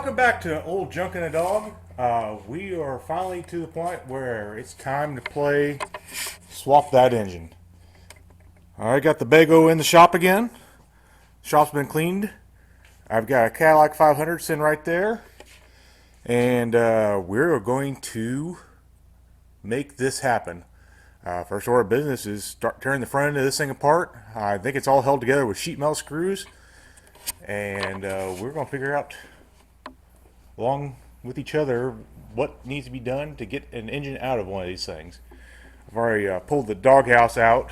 welcome back to Old Junk and a Dog. We are finally to the point where it's time to swap that engine. Alright, got the Bego in the shop again. Shop's been cleaned. I've got a Cadillac 500 sitting right there. And we're going to make this happen. First order of business is start tearing the front end of this thing apart. I think it's all held together with sheet metal screws. And we're going to figure out, along with each other, what needs to be done to get an engine out of one of these things. I've already pulled the doghouse out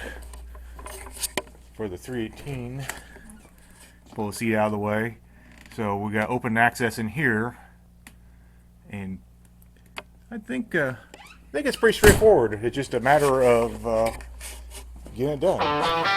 for the 318. Pull the seat out of the way. So we got open access in here. And I think it's pretty straightforward. It's just a matter of getting it done.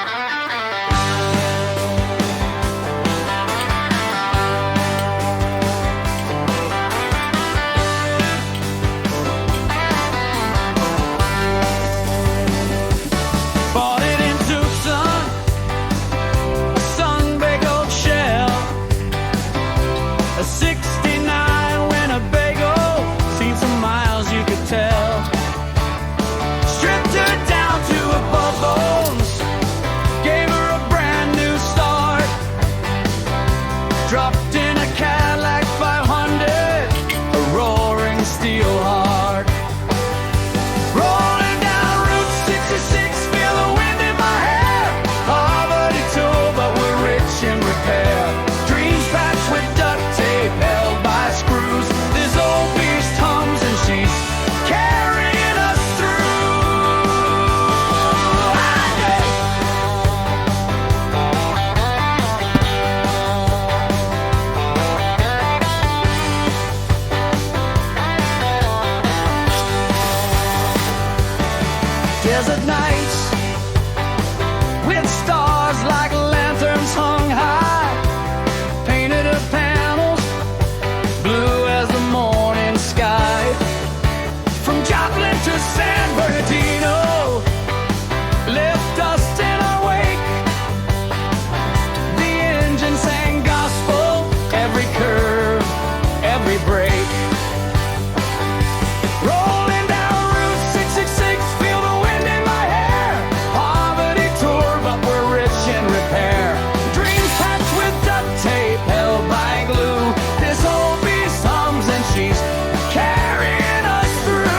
Dropped in a Cadillac 500, a roaring steel heart. Rolling down Route 66, feel the wind in my hair. Poverty tool, but we're rich in repair. Dreams patched with duct tape, held by screws. This old beast hums and she's carrying us through. Desert nights with stars like lanterns hung high, painted her panels blue as the morning sky. From Joplin to San Bernardino, left dust in our wake. The engine sang gospel, every curve, every break. Rolling down Route 666, feel the wind in my hair. Poverty tour, but we're rich in repair. Dreams patched with duct tape, held by glue. This old beast hums and she's carrying us through.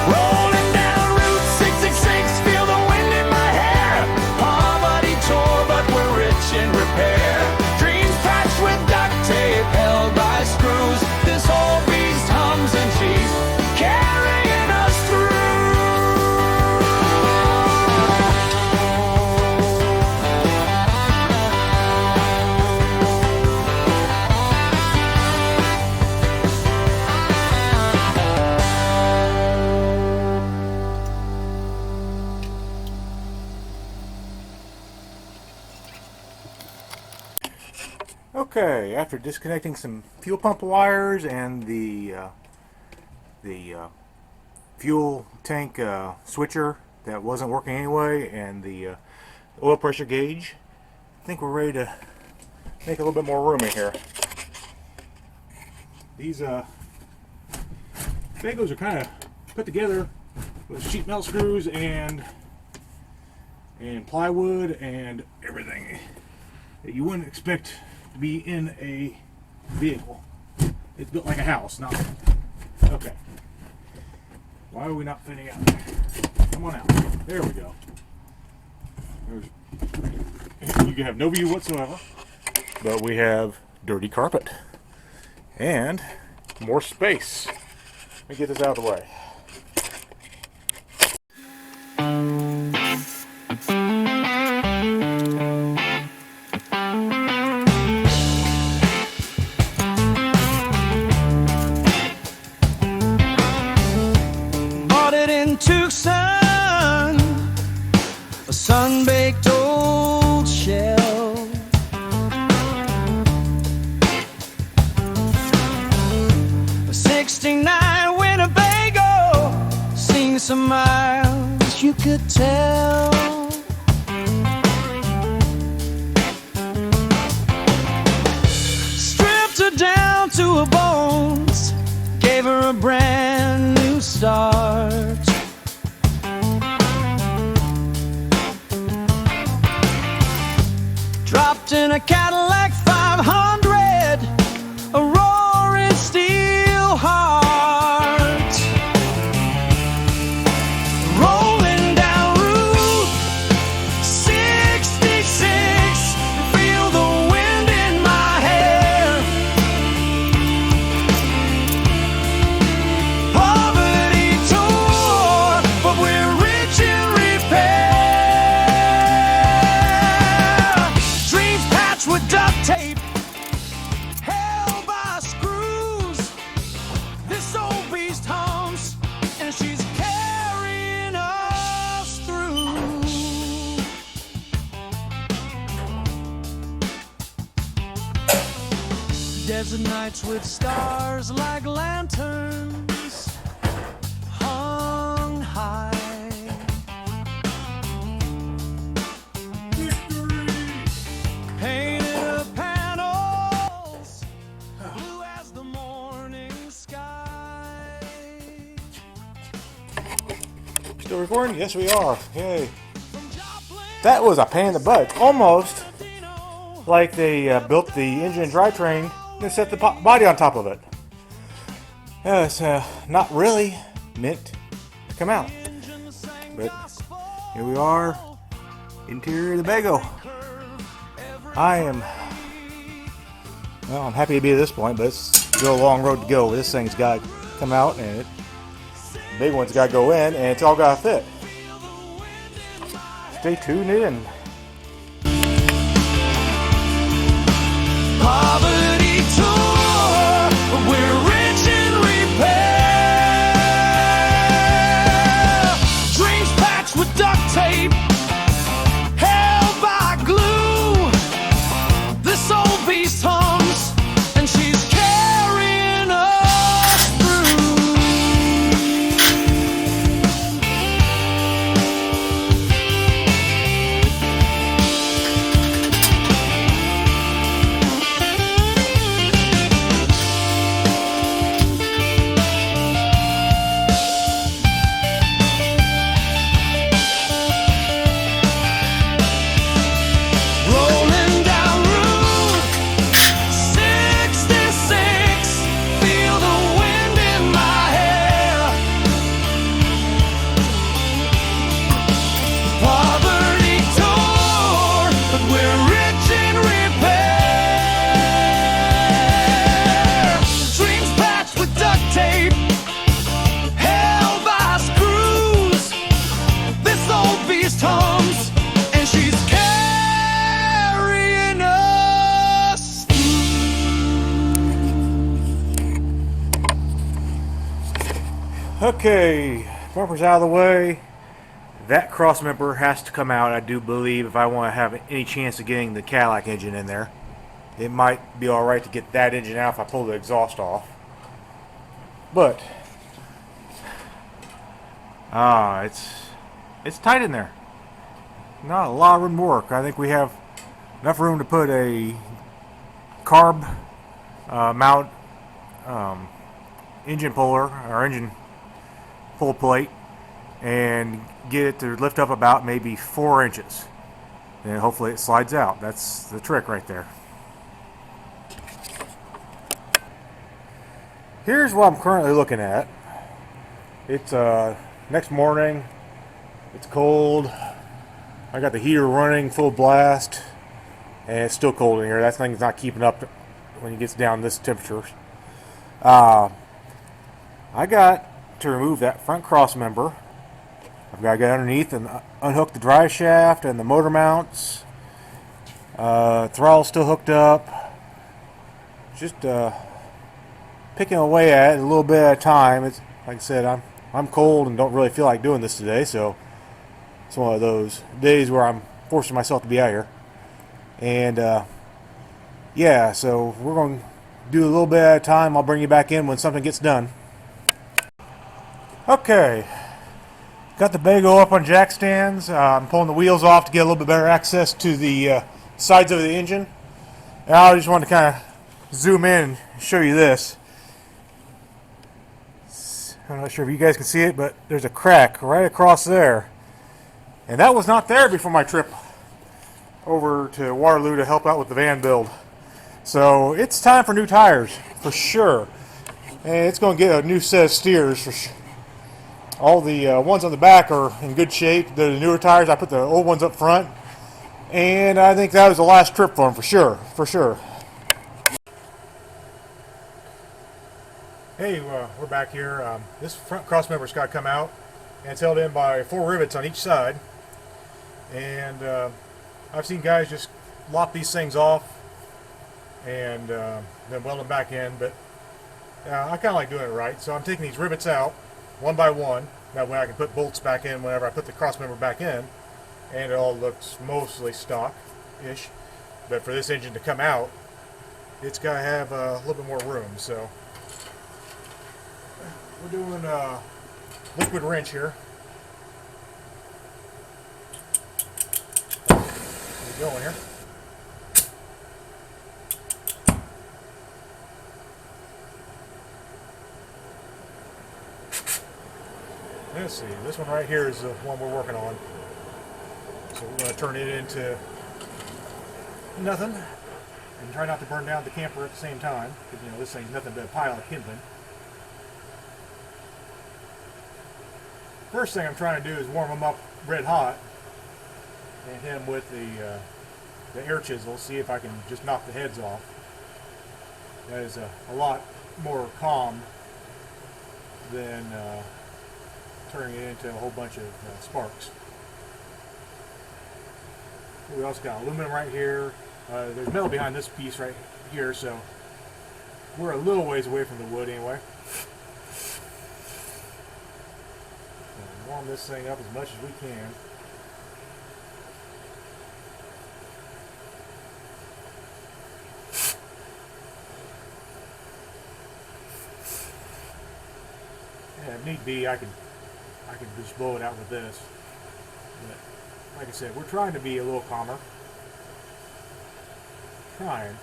Rolling down Route 666, feel the wind in my hair. Poverty tour, but we're rich in repair. Dreams patched with duct tape, held by screws. This whole beast hums and she's carrying us through. Okay, after disconnecting some fuel pump wires and the fuel tank switcher that wasn't working anyway, and the oil pressure gauge, I think we're ready to make a little bit more room in here. These Begos are kind of put together with sheet metal screws and plywood and everything that you wouldn't expect to be in a vehicle. It's built like a house, not... Okay. Why are we not fitting out? Come on out. There we go. You can have no view whatsoever, but we have dirty carpet and more space. Let me get this out of the way. some miles, you could tell. Stripped her down to her bones, gave her a brand new start. Dropped in a Cadillac 500, a roaring steel heart. Rolling down Route 66, feel the wind in my hair. Poverty tour, but we're rich in repair. Dreams patched with duct tape, held by screws. This old beast hums, and she's carrying us through. Desert nights with stars like lanterns hung high. Painted her panels blue as the morning sky. Still recording? Yes, we are. Yay. That was a pain in the butt. It's almost like they built the engine and drivetrain and set the body on top of it. It's not really meant to come out. But here we are, interior of the Bego. I'm happy to be at this point, but it's still a long road to go. This thing's got to come out, and the big one's got to go in, and it's all got to fit. Stay tuned in. Poverty tour, we're rich in repair. Dreams patched with duct tape, held by glue. This old beast hums, and she's carrying us through. Rolling down Route 66, feel the wind in my hair. Poverty tour, but we're rich in repair. Dreams patched with duct tape, held by screws. This old beast hums, and she's carrying us. Okay, bumper's out of the way. That cross member has to come out, I do believe, if I want to have any chance of getting the Cadillac engine in there. It might be alright to get that engine out if I pull the exhaust off. But it's tight in there. Not a lot of room to work. I think we have enough room to put a carb mount engine puller or engine pull plate and get it to lift up about maybe 4 inches. And hopefully it slides out. That's the trick right there. Here's what I'm currently looking at. It's next morning. It's cold. I got the heater running full blast, and it's still cold in here. That thing's not keeping up when it gets down this temperature. I got to remove that front cross member. I've got to get underneath and unhook the drive shaft and the motor mounts. Throttle's still hooked up. Just picking away at it a little bit at a time. It's like I said, I'm cold and don't really feel like doing this today, so it's one of those days where I'm forcing myself to be out here. And yeah, so we're going to do a little bit at a time. I'll bring you back in when something gets done. Okay, Got the Bego up on jack stands. I'm pulling the wheels off to get a little bit better access to the sides of the engine. And I just wanted to kind of zoom in and show you this. I'm not sure if you guys can see it, but there's a crack right across there. And that was not there before my trip over to Waterloo to help out with the van build. So it's time for new tires, for sure. And it's going to get a new set of steers for sure. All the ones on the back are in good shape. They're the newer tires. I put the old ones up front. And I think that was the last trip for them, for sure. For sure. Hey, we're back here. This front cross member's got to come out. And it's held in by 4 rivets on each side. And I've seen guys just lop these things off and then weld them back in. But I kind of like doing it right. So I'm taking these rivets out one by one. That way I can put bolts back in whenever I put the cross member back in. And it all looks mostly stock-ish. But for this engine to come out, it's got to have a little bit more room. So we're doing a liquid wrench here. We're going here. Let's see, this one right here is the one we're working on. So we're going to turn it into nothing and try not to burn down the camper at the same time, because you know this thing's nothing but a pile of kindling. First thing I'm trying to do is warm them up red hot and hit them with the air chisel, see if I can just knock the heads off. That is a lot more calm than turning it into a whole bunch of sparks. We also got aluminum right here. There's metal behind this piece right here, so we're a little ways away from the wood anyway. So warm this thing up as much as we can. Yeah, if need be, I could just blow it out with this. But like I said, we're trying to be a little calmer. Trying.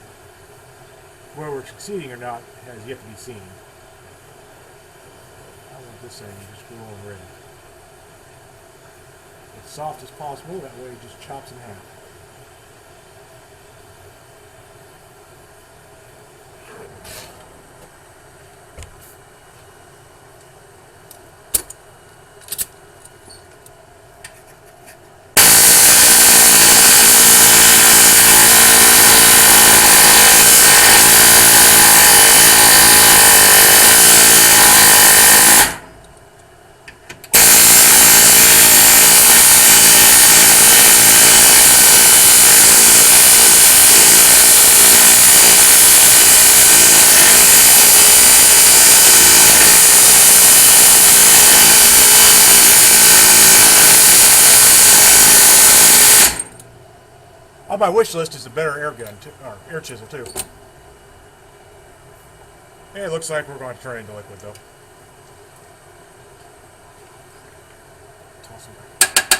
Whether we're succeeding or not has yet to be seen. I want this thing to just go on ready. As soft as possible, that way it just chops in half. On my wish list is a better air gun, or air chisel too. And it looks like we're going to turn it into liquid though. Toss some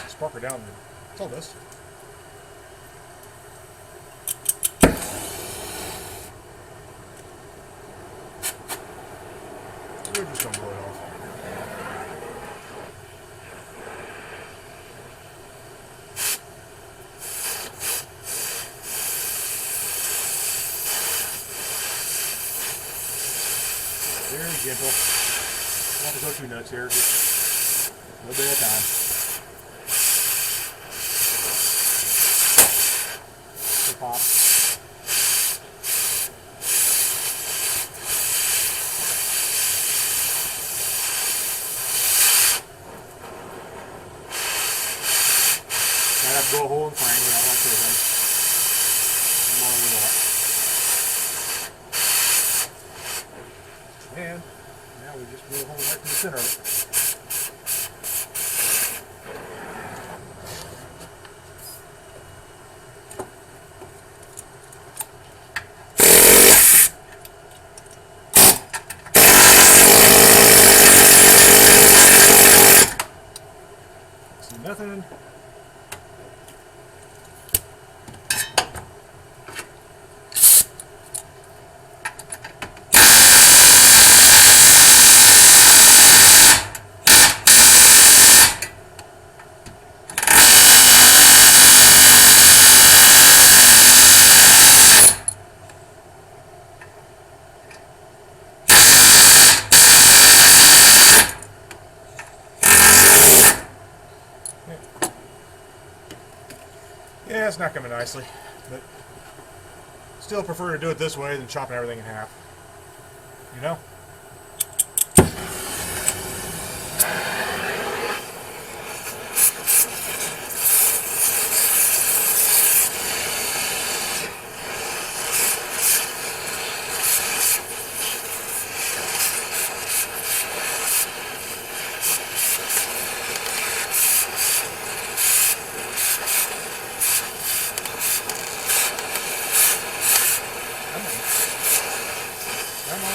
sparker down. That's all this. We're just going to blow it off. Very gentle. Not to go too nuts here, just a little bit at a time. Good pop. I have to blow a hole in the frame, you know, that sort of thing. More than that. And now we just drill a hole right in the center of it. it's not coming nicely, but still prefer to do it this way than chopping everything in half. You know? Come on.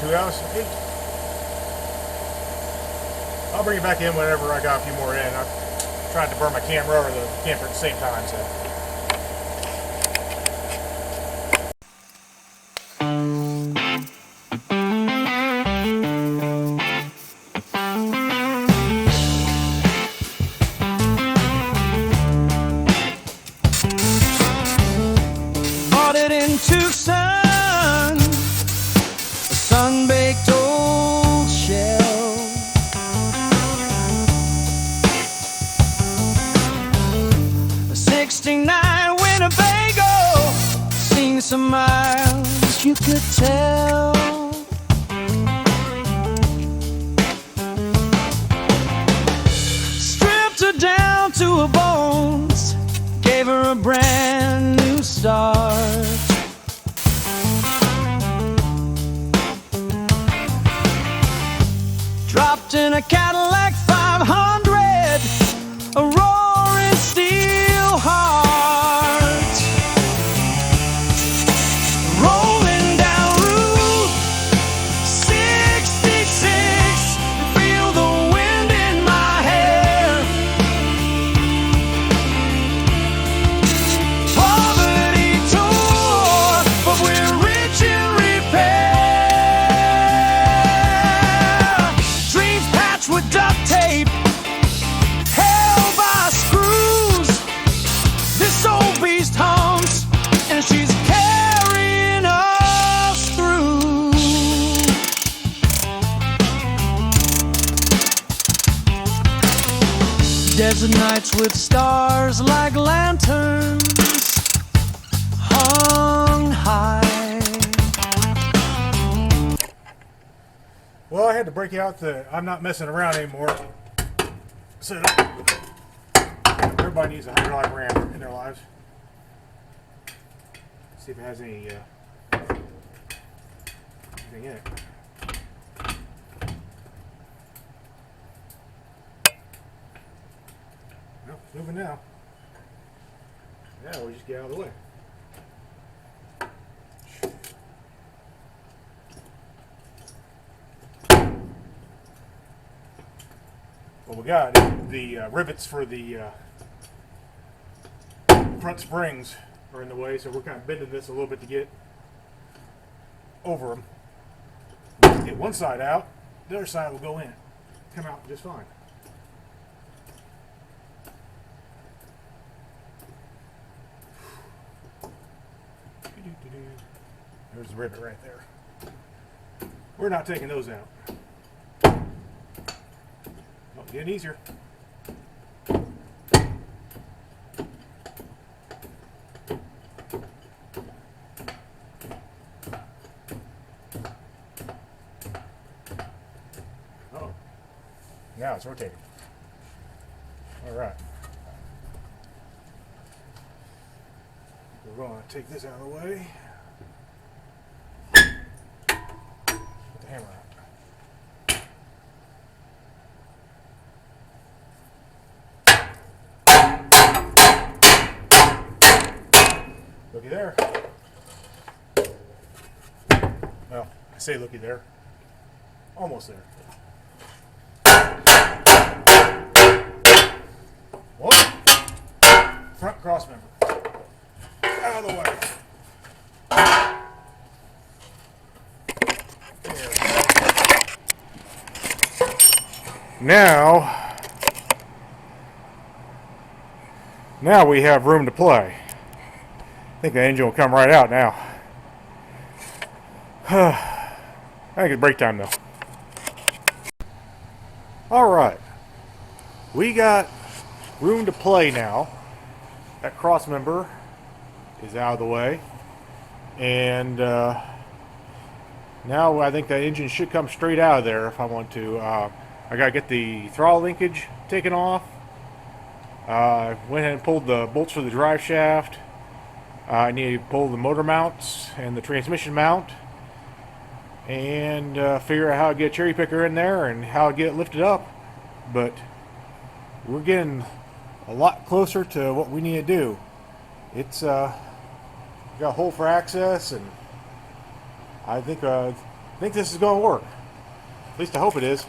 Ounces of heat. I'll bring it back in whenever I got a few more in. I tried to burn my camera or the camper at the same time, so. Bought it in Tucson, sun-baked old shell. A '69 Winnebago, seen some miles, you could tell. Stripped her down to her bones, gave her a brand new start. Dropped in a Cadillac 500, a roaring steel heart. Rolling down Route 66, feel the wind in my hair. Poverty tour, but we're rich in repair. With duct tape, held by screws. This old beast hums, and she's carrying us through. Desert nights with stars like lanterns hung high. Well, I had to break out the I'm not messing around anymore. So everybody needs a hydraulic ram in their lives. See if it has any anything in it. Well, it's moving now. Yeah, we'll just get out of the way. What we got is the rivets for the front springs are in the way, so we're kind of bending this a little bit to get over them. Let's get one side out, the other side will go in. Come out just fine. There's the rivet right there. We're not taking those out. Getting easier. Oh, now it's rotating. All right. We're going to take this out of the way. hammer out. Looky there. Well, I say looky there. Almost there. One. Front cross member. Out of the way. Now we have room to play. I think the engine will come right out now. I think it's break time though. Alright. We got room to play now. That cross member is out of the way. And now I think the engine should come straight out of there if I want to. I gotta get the throttle linkage taken off. I went ahead and pulled the bolts for the drive shaft. I need to pull the motor mounts and the transmission mount, and figure out how to get a cherry picker in there and how to get it lifted up. But we're getting a lot closer to what we need to do. It's got a hole for access, and I think this is going to work. At least I hope it is.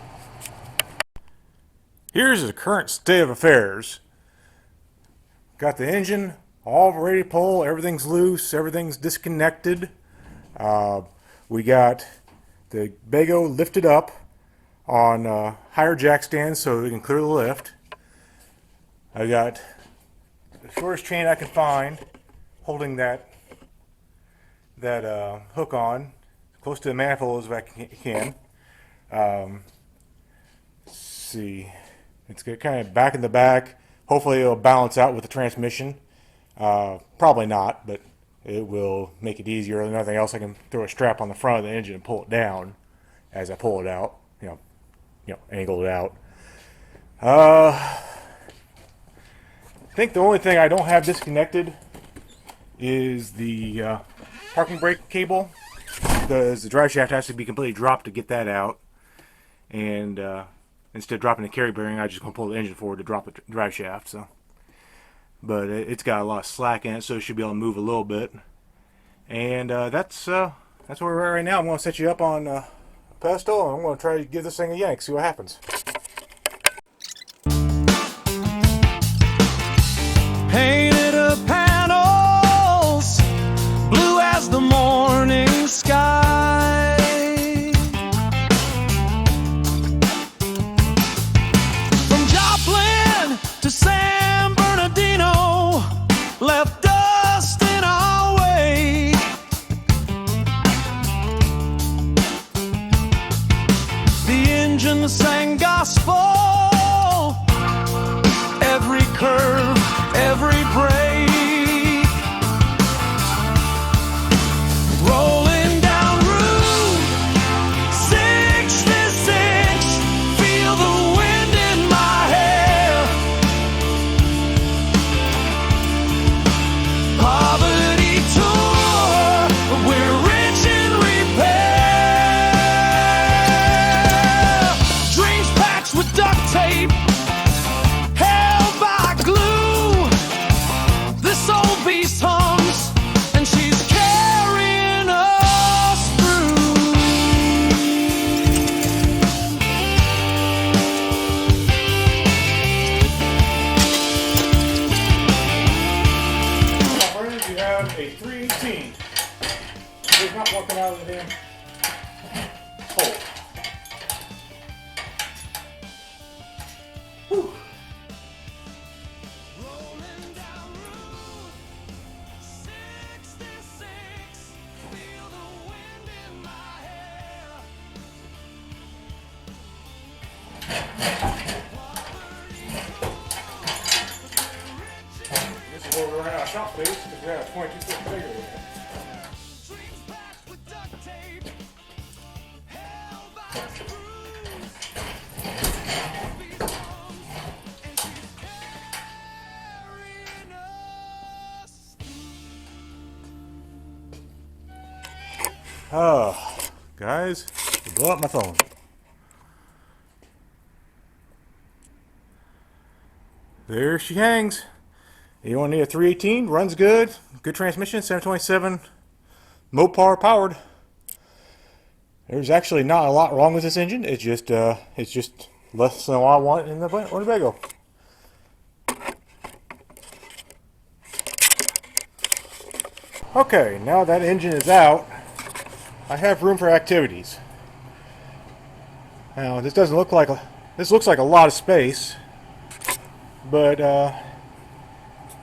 Here's the current state of affairs. Got the engine all ready to pull. Everything's loose. Everything's disconnected. We got the Bego lifted up on higher jack stands so we can clear the lift. I got the shortest chain I can find holding that hook on close to the manifold as I can. Let's see. It's kind of back in the back. Hopefully it'll balance out with the transmission. Probably not, but it will make it easier. Than anything else, I can throw a strap on the front of the engine and pull it down as I pull it out. You know, angle it out. I think the only thing I don't have disconnected is the parking brake cable, because the drive shaft has to be completely dropped to get that out. And instead of dropping the carry bearing, I just gonna pull the engine forward to drop the drive shaft. So, but it's got a lot of slack in it, so it should be able to move a little bit. And that's where we're at right now. I'm gonna set you up on a pedestal, and I'm gonna try to give this thing a yank, see what happens. Painted up panels, blue as the morning sky. From Joplin to San Bernardino, left dust in our wake. The engine sang gospel, every curve, every break. Rolling down Route 66, feel the wind in my hair. Poverty tour, we're rich in repair. Dreams patched with duct tape, held by glue. This old beast hums, and she's carrying us through. My friends, you have a 318. It's not walking out of the damn hole. Whew. Rolling down Route 66, feel the wind in my hair. This is where we're running out of shop space because we have a 22-foot Bego with it. Dreams packed with duct tape, held by screws. Beast hums, and she's carrying us. Oh, guys, the Blow up my phone. There she hangs. You only need a 318, runs good, good transmission, 727 Mopar powered. There's actually not a lot wrong with this engine. It's just less than what I want in the PovertyBego. Okay, now that engine is out, I have room for activities. Now this doesn't look like this looks like a lot of space, but I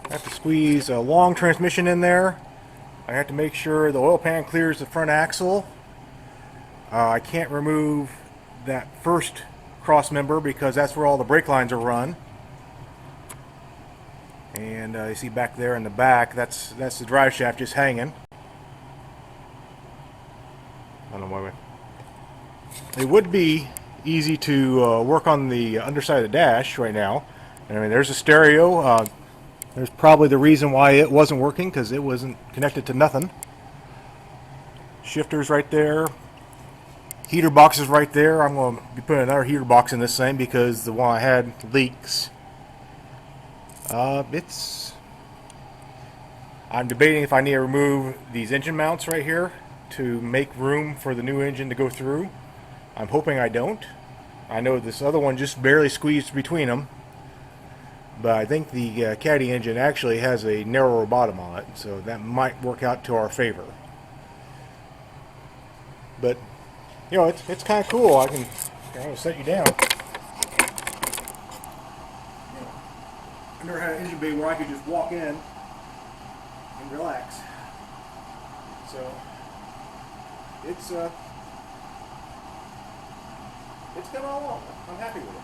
have to squeeze a long transmission in there. I have to make sure the oil pan clears the front axle. I can't remove that first cross member because that's where all the brake lines are run. And you see back there in the back, that's the drive shaft just hanging. I don't know why. It would be easy to work on the underside of the dash right now. I mean, there's a stereo. There's probably the reason why it wasn't working, because it wasn't connected to nothing. Shifters right there. Heater boxes right there. I'm going to be putting another heater box in this thing because the one I had leaks. I'm debating if I need to remove these engine mounts right here to make room for the new engine to go through. I'm hoping I don't. I know this other one just barely squeezed between them, but I think the Caddy engine actually has a narrower bottom on it, so that might work out to our favor. But you know, it's kind of cool. I can set you down. I never had an engine bay where I could just walk in and relax. So it's coming along. I'm happy with it.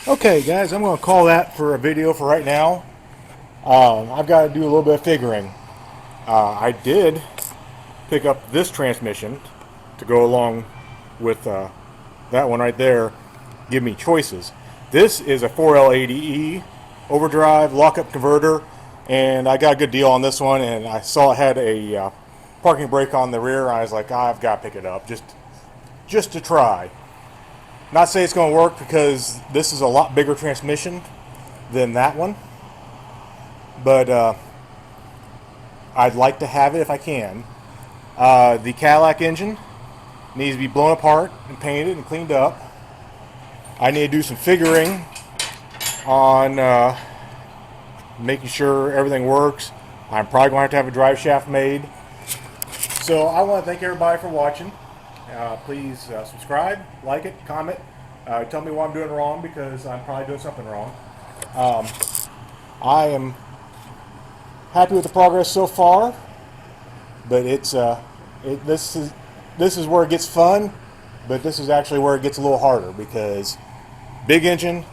Okay guys, I'm going to call that for a video for right now. I've got to do a little bit of figuring. I did pick up this transmission to go along with that one right there, give me choices. This is a 4L80E overdrive lockup converter, and I got a good deal on this one, and I saw it had a parking brake on the rear. I was like, I've got to pick it up. Just just to try. Not say it's going to work because this is a lot bigger transmission than that one, but I'd like to have it if I can. The Cadillac engine needs to be blown apart and painted and cleaned up. I need to do some figuring on making sure everything works. I'm probably going to have a drive shaft made. So I want to thank everybody for watching. Please subscribe, like it, comment, tell me what I'm doing wrong, because I'm probably doing something wrong. I am happy with the progress so far, but this is where it gets fun, but this is actually where it gets a little harder, because big engine,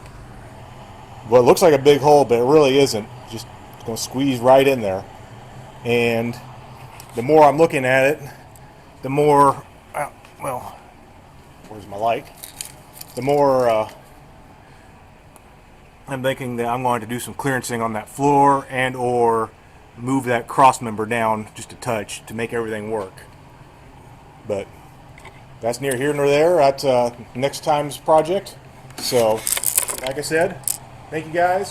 well, it looks like a big hole, but it really isn't. Just going to squeeze right in there. And the more I'm looking at it, the more, well, where's my light? The more I'm thinking that I'm going to do some clearancing on that floor and or move that cross member down just a touch to make everything work. But that's near here nor there. That's next time's project. So, like I said, thank you guys.